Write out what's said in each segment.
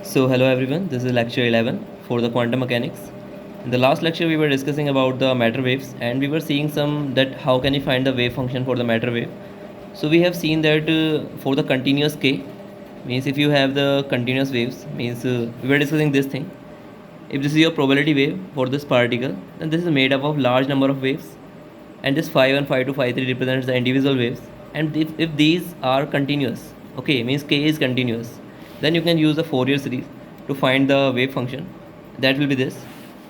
So hello everyone, this is lecture 11 for the quantum mechanics. In the last lecture we were discussing about the matter waves and we were seeing some that how can you find the wave function for the matter wave. So we have seen that for the continuous k, means if you have the continuous waves, means we were discussing this thing. If this is your probability wave for this particle, then this is made up of large number of waves, and this phi 1, phi 2, phi 3 represents the individual waves. And if these are continuous, okay, means k is continuous, then you can use the Fourier series to find the wave function. That will be this.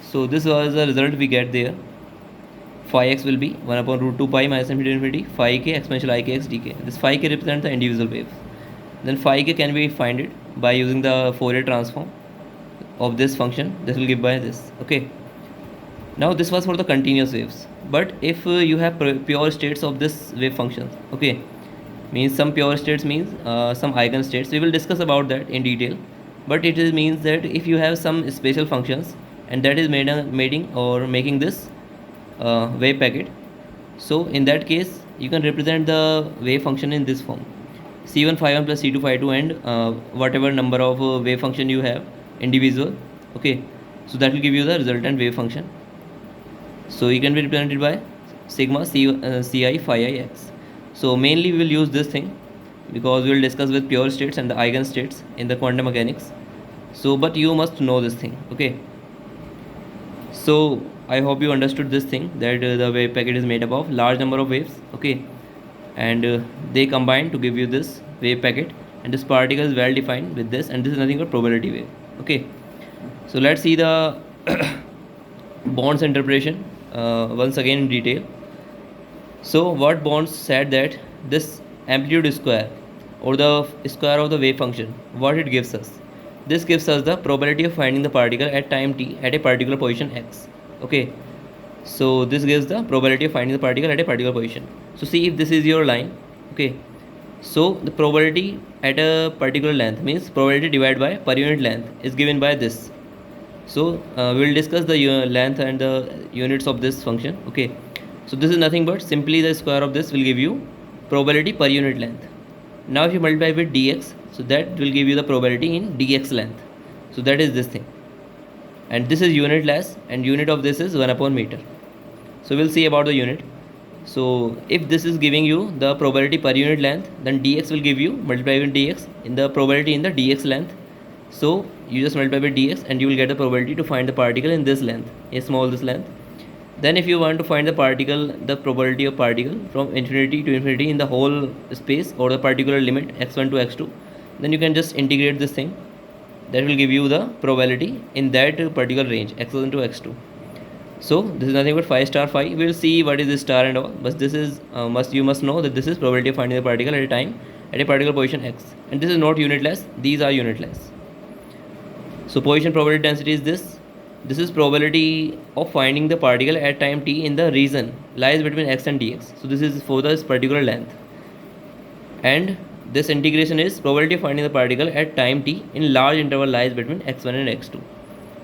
So this was the result we get there. Phi x will be 1 upon root 2 pi minus infinity phi k exponential I k x dk. This phi k represents the individual waves. Then phi k can be find it by using the Fourier transform of this function. This will give by this. Okay. Now this was for the continuous waves, but if you have pure states of this wave function, okay, means some pure states means some eigenstates. We will discuss about that in detail, but it is means that if you have some special functions and that is making this wave packet, so in that case you can represent the wave function in this form: c1 phi 1 plus c2 phi 2 and whatever number of wave function you have individual. Okay, so that will give you the resultant wave function. So you can be represented by sigma ci phi I x. So mainly we will use this thing because we will discuss with pure states and the eigenstates in the quantum mechanics. So but you must know this thing. Okay, so I hope you understood this thing, that the wave packet is made up of large number of waves. Okay, and they combine to give you this wave packet, and this particle is well defined with this, and this is nothing but probability wave. Okay, so let's see the Bond's interpretation once again in detail. So what Bond said that this amplitude square or the square of the wave function, what it gives us, this gives us the probability of finding the particle at time t at a particular position x. Okay, so this gives the probability of finding the particle at a particular position. So see, if this is your line, okay, so the probability at a particular length means probability divided by per unit length is given by this. So we will discuss the length and the units of this function. Okay, so this is nothing but simply the square of this will give you probability per unit length. Now if you multiply with dx, so that will give you the probability in dx length. So that is this thing, and this is unitless, and unit of this is 1 upon meter. So we'll see about the unit. So if this is giving you the probability per unit length, then dx will give you multiply with dx in the probability in the dx length. So you just multiply by dx and you will get the probability to find the particle in this length, a small this length. Then if you want to find the particle, the probability of particle from infinity to infinity in the whole space or the particular limit x1 to x2, then you can just integrate this thing. That will give you the probability in that particular range x1 to x2. So this is nothing but phi star phi. We will see what is this star and all, but this is you must know that this is probability of finding the particle at a time at a particular position x, and this is not unitless, these are unitless. So position probability density is this. This is probability of finding the particle at time t in the region lies between x and dx. So this is for this particular length, and this integration is probability of finding the particle at time t in large interval lies between x1 and x2.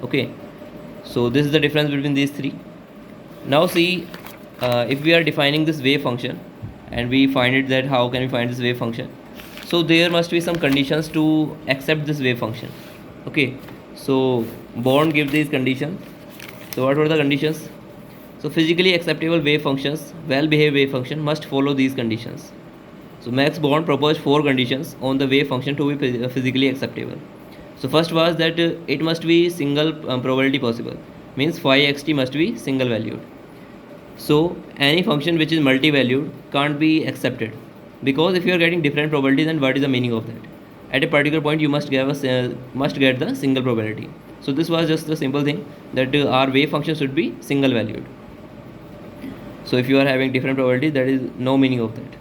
Okay, so this is the difference between these three. Now see, if we are defining this wave function and we find it that how can we find this wave function, so there must be some conditions to accept this wave function. Okay, so Bond gives these conditions. So what were the conditions? So physically acceptable wave functions, well behaved wave function must follow these conditions. So Max Born proposed 4 conditions on the wave function to be physically acceptable. So first was that it must be single probability possible, means phi xt must be single valued. So any function which is multi-valued can't be accepted, because if you are getting different probability, then what is the meaning of that? At a particular point you must get the single probability. So this was just the simple thing that our wave function should be single valued. So if you are having different probability, that is no meaning of that.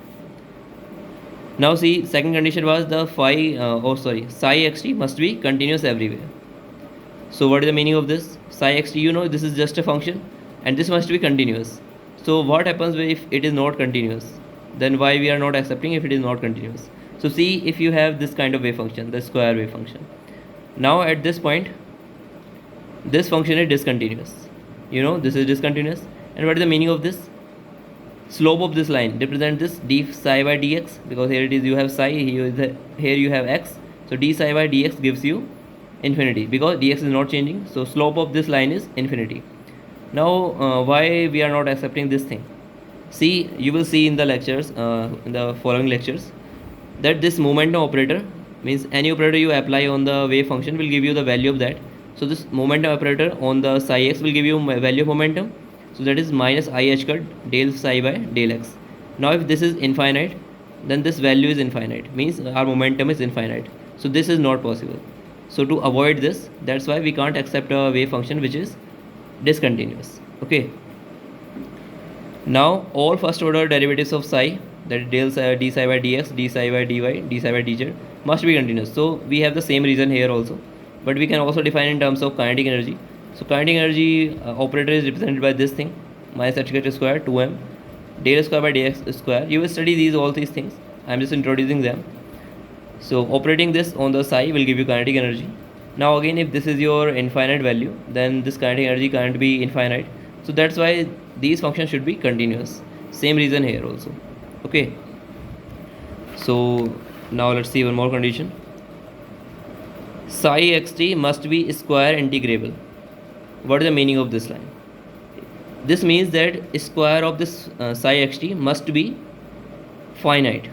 Now see, second condition was the psi xt must be continuous everywhere. So what is the meaning of this? Psi xt, you know, this is just a function and this must be continuous. So what happens if it is not continuous? Then why we are not accepting if it is not continuous? So see, if you have this kind of wave function, the square wave function, now at this point this function is discontinuous. You know, this is discontinuous. And what is the meaning of this? Slope of this line represent this d psi by dx, because here it is you have psi, here you have x. So d psi by dx gives you infinity, because dx is not changing, so slope of this line is infinity. Now why we are not accepting this thing? See, you will see in the lectures, in the following lectures, that this momentum operator, means any operator you apply on the wave function will give you the value of that. So this momentum operator on the psi x will give you value of momentum, so that is minus I h cut del psi by del x. Now if this is infinite, then this value is infinite, means our momentum is infinite, so this is not possible. So to avoid this, that's why we can't accept a wave function which is discontinuous. Okay, now all first order derivatives of psi, that is del psi, d psi by dx, d psi by dy, d psi by dz, must be continuous. So we have the same reason here also, but we can also define in terms of kinetic energy. So kinetic energy operator is represented by this thing, minus h square 2m del square by dx square. You will study all these things, I am just introducing them. So operating this on the psi will give you kinetic energy. Now again, if this is your infinite value, then this kinetic energy can't be infinite, so that's why these functions should be continuous. Same reason here also. Okay, so now let's see one more condition. Psi xt must be square integrable. What is the meaning of this line? This means that square of this psi xt must be finite.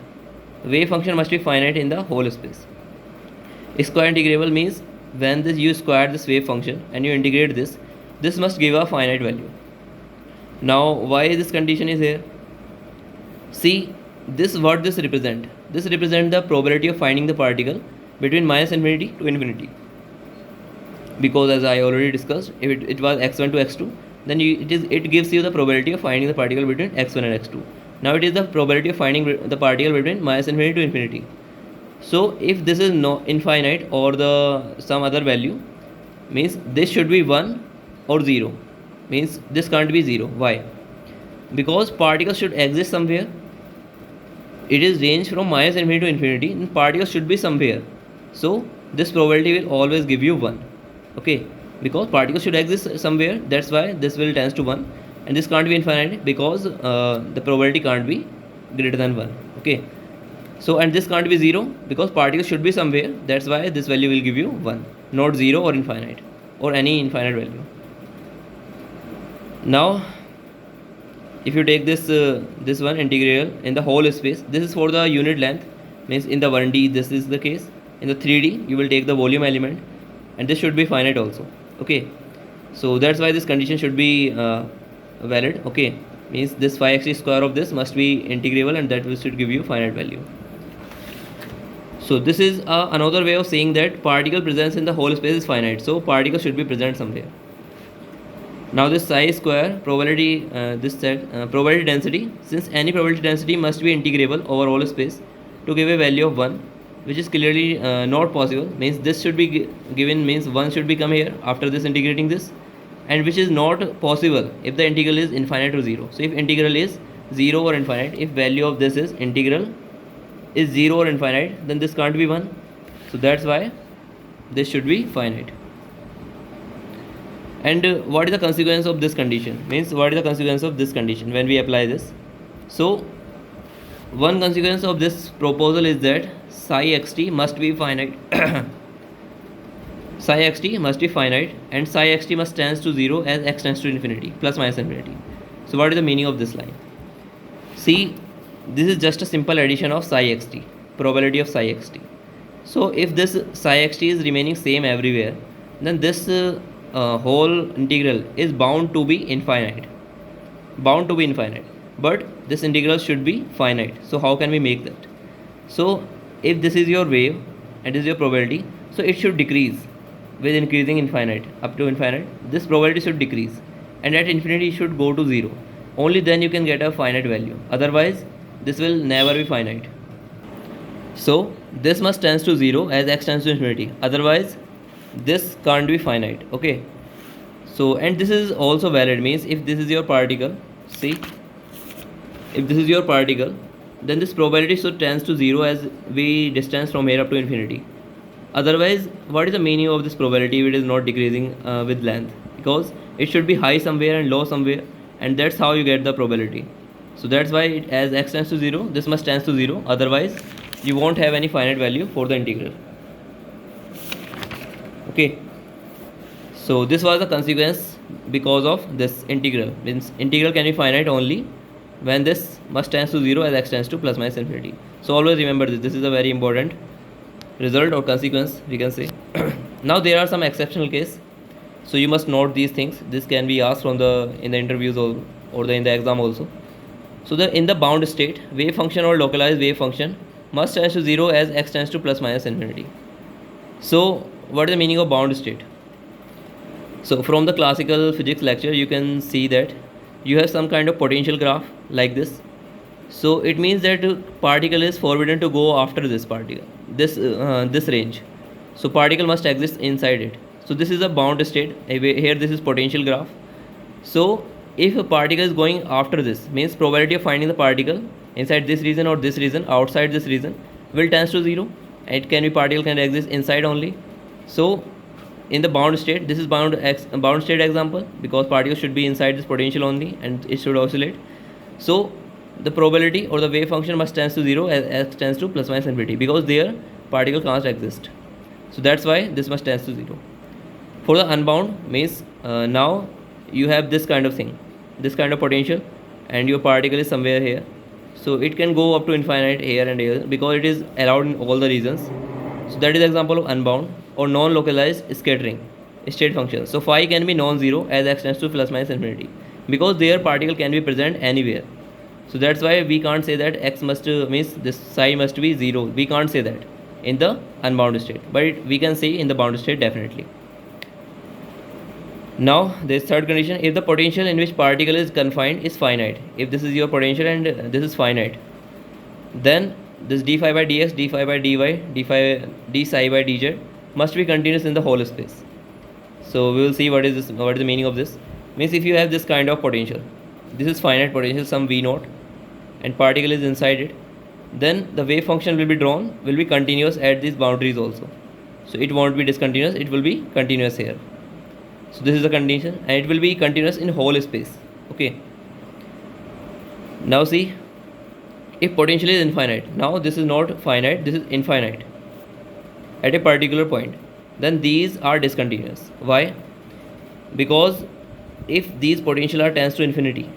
Wave function must be finite in the whole space. Square integrable means when you square this wave function and you integrate this, this must give a finite value. Now why this condition is here? See, this what this represent? This represent the probability of finding the particle between minus infinity to infinity. Because as I already discussed, if it was x1 to x2, then it gives you the probability of finding the particle between x1 and x2. Now it is the probability of finding the particle between minus infinity to infinity. So if this is no infinite or the some other value, means this should be 1 or 0, means this can't be 0. Why? Because particles should exist somewhere. It is range from minus infinity to infinity, and particles should be somewhere, so this probability will always give you 1. Okay, because particles should exist somewhere, that's why this will tends to 1, and this can't be infinite because the probability can't be greater than 1. Okay, so and this can't be 0 because particles should be somewhere, that's why this value will give you 1, not 0 or infinite or any infinite value. Now if you take this one integral in the whole space, this is for the unit length, means in the 1D this is the case. In the 3D you will take the volume element, and this should be finite also. Okay, so that's why this condition should be valid. Okay, means this phi xt square of this must be integrable, and that should give you finite value. So this is another way of saying that particle presence in the whole space is finite, so particle should be present somewhere. Now this psi square probability, probability density, since any probability density must be integrable over all space to give a value of 1, which is clearly not possible, means this should be given, means 1 should become here after this integrating this, and which is not possible if the integral is infinite to 0. So if integral is 0 or infinite, if value of this is integral is 0 or infinite, then this can't be 1, so that's why this should be finite. And what is the consequence of this condition? Means what is the consequence of this condition when we apply this? So one consequence of this proposal is that psi xt must be finite. Psi xt must be finite, and psi xt must tends to 0 as x tends to infinity, plus minus infinity. So what is the meaning of this line? See, this is just a simple addition of psi xt, probability of psi xt. So if this psi xt is remaining same everywhere, then this whole integral is bound to be infinite, but this integral should be finite. So how can we make that? So if this is your wave and this is your probability, so it should decrease with increasing infinite up to infinite. This probability should decrease, and at infinity it should go to 0. Only then you can get a finite value, otherwise this will never be finite. So this must tends to 0 as x tends to infinity, otherwise this can't be finite. Okay, so and this is also valid, means if this is your particle, see, if this is your particle, then this probability should tends to 0 as we distance from here up to infinity. Otherwise, what is the meaning of this probability if it is not decreasing with length? Because it should be high somewhere and low somewhere, and that's how you get the probability. So that's why as x tends to 0, this must tends to 0, otherwise you won't have any finite value for the integral. Okay, so this was the consequence because of this integral. Means integral can be finite only when this must tends to 0 as x tends to plus minus infinity. So always remember this. This is a very important result or consequence, we can say. Now there are some exceptional case, so you must note these things. This can be asked from in the interviews or in the exam also. So in the bound state, wave function or localized wave function must tend to 0 as x tends to plus minus infinity. So what is the meaning of bound state? So from the classical physics lecture, you can see that you have some kind of potential graph like this. So it means that particle is forbidden to go after this particle, this range. So particle must exist inside it. So this is a bound state. Here this is potential graph. So if a particle is going after this, means probability of finding the particle inside this region or this region, outside this region, will tends to 0. It can be particle can exist inside only. So in the bound state, this is bound state example, because particle should be inside this potential only and it should oscillate. So the probability or the wave function must tends to 0 as x tends to plus minus infinity, because there particle can't exist. So that's why this must tends to 0. For the unbound means now you have this kind of thing, this kind of potential, and your particle is somewhere here. So it can go up to infinite here and here because it is allowed in all the regions. So that is example of unbound or non-localized scattering state function. So phi can be non-zero as x tends to plus minus infinity, because their particle can be present anywhere. So that's why we can't say that x must means this psi must be 0. We can't say that in the unbound state, but we can say in the bound state definitely. Now this third condition, if the potential in which particle is confined is finite, if this is your potential and this is finite, then this d phi by dx, d phi by dy, d psi by dz must be continuous in the whole space. So we will see what is the meaning of this. Means if you have this kind of potential, this is finite potential, some v naught, and particle is inside it, then the wave function will be continuous at these boundaries also. So it won't be discontinuous, it will be continuous here. So this is the condition, and it will be continuous in whole space. Okay. Now see, if potential is infinite, now this is not finite, this is infinite at a particular point, then these are discontinuous. Why? Because if these potential are tends to infinity,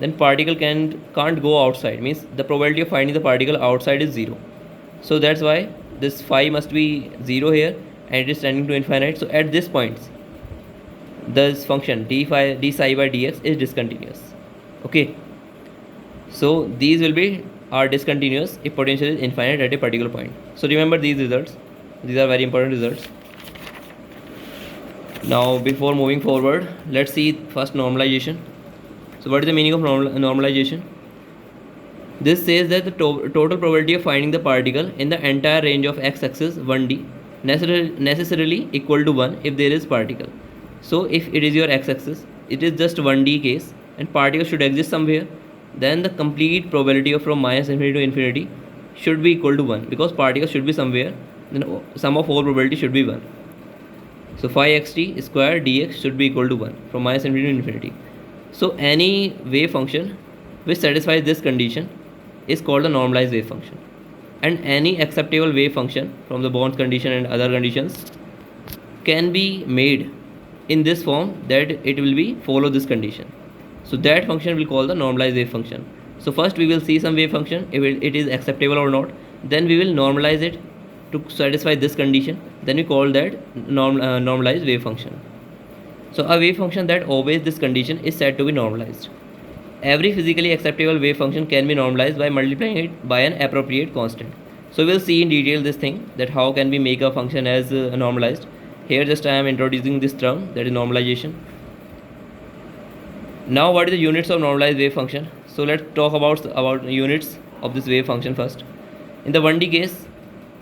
then particle can't go outside, means the probability of finding the particle outside is 0. So that's why this phi must be 0 here, and it is tending to infinite. So at this points, this function d psi by dx is discontinuous. Okay, so these are discontinuous if potential is infinite at a particular point. So remember these results, these are very important results. Now before moving forward, let's see first normalization. So what is the meaning of normalization? This says that the total probability of finding the particle in the entire range of x-axis 1d necessarily equal to 1 if there is particle. So if it is your x-axis, it is just 1d case and particle should exist somewhere, then the complete probability of from minus infinity to infinity should be equal to 1, because particle should be somewhere, then sum of all probability should be 1. So phi xt square dx should be equal to 1 from minus infinity to infinity. So any wave function which satisfies this condition is called the normalized wave function, and any acceptable wave function from the Bond's condition and other conditions can be made in this form that it will be follow this condition. So that function will call the normalized wave function. So first we will see some wave function, if it is acceptable or not, then we will normalize it to satisfy this condition, then we call that normalized wave function. So a wave function that obeys this condition is said to be normalized. Every physically acceptable wave function can be normalized by multiplying it by an appropriate constant. So we'll see in detail this thing, that how can we make a function as normalized. Here just I am introducing this term, that is normalization. Now what is the units of normalized wave function? So let's talk about units of this wave function first. In the 1D case,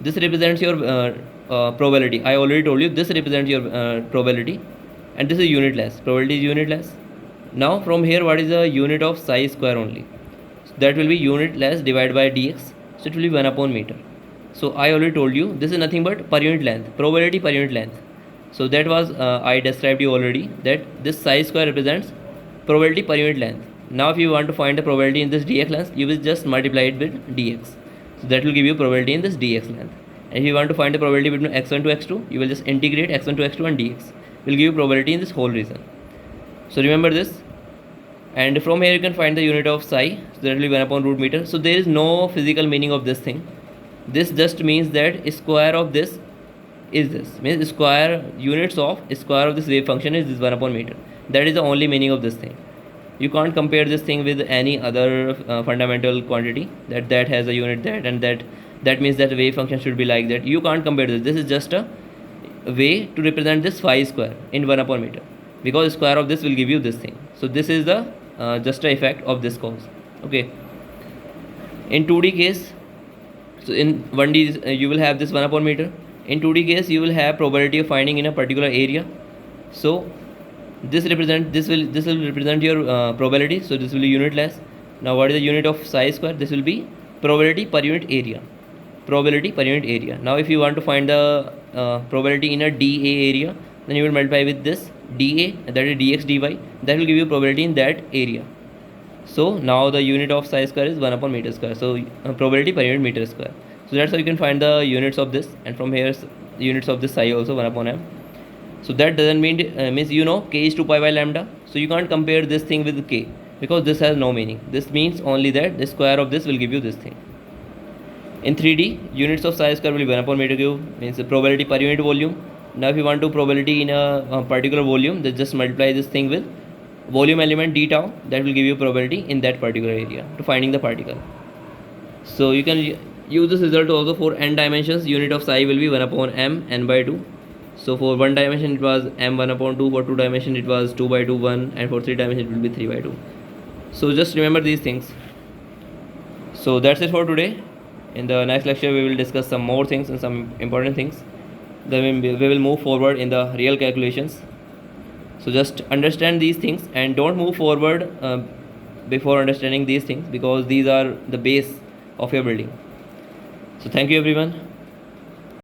this represents your probability. I already told you this represents your probability, and this is unitless. Probability is unitless. Now from here, what is the unit of psi square only? So that will be unitless divided by dx. So it will be 1 upon meter. So I already told you this is nothing but per unit length, probability per unit length. So that was I described you already, that this psi square represents probability per unit length. Now if you want to find the probability in this dx length, you will just multiply it with dx. So that will give you probability in this dx length. And if you want to find the probability between x1 to x2, you will just integrate x1 to x2 and dx. Will give you probability in this whole region. So remember this. And from here you can find the unit of psi, so that will be 1 upon root meter. So there is no physical meaning of this thing. This just means that square of this is this, means square of this wave function is this 1 upon meter. That is the only meaning of this thing. You can't compare this thing with any other fundamental quantity that has a unit and that means that the wave function should be like that. You can't compare this. This is just a way to represent this phi square in 1 upon meter, because square of this will give you this thing. So this is the just a effect of this cause. Okay, in 2D case, so in 1D you will have this 1 upon meter. In 2D case you will have probability of finding in a particular area. So this will represent your probability. So this will be unitless. Now what is the unit of psi square? This will be probability per unit area. Now if you want to find the probability in a dA area, then you will multiply with this dA, that is dx dy. That will give you probability in that area. So now the unit of psi square is 1 upon meter square. So probability per unit meter square. So that's how you can find the units of this, and from here the units of this psi also 1 upon m. So that doesn't mean means k is 2 pi by lambda. So you can't compare this thing with k, because this has no meaning. This means only that the square of this will give you this thing. In 3D, units of psi square will be 1 upon meter cube, means the probability per unit volume. Now if you want to probability in a particular volume, then just multiply this thing with volume element d tau. That will give you probability in that particular area to finding the particle. So you can use this result also for n dimensions. Unit of psi will be 1 upon m n by 2. So for 1 dimension it was m 1 upon 2, for 2 dimension it was 2 by 2 1, and for 3 dimension it will be 3 by 2. So just remember these things. So that's it for today. In the next lecture we will discuss some more things and some important things. Then we will move forward in the real calculations. So just understand these things and don't move forward before understanding these things, because these are the base of your building. So thank you everyone.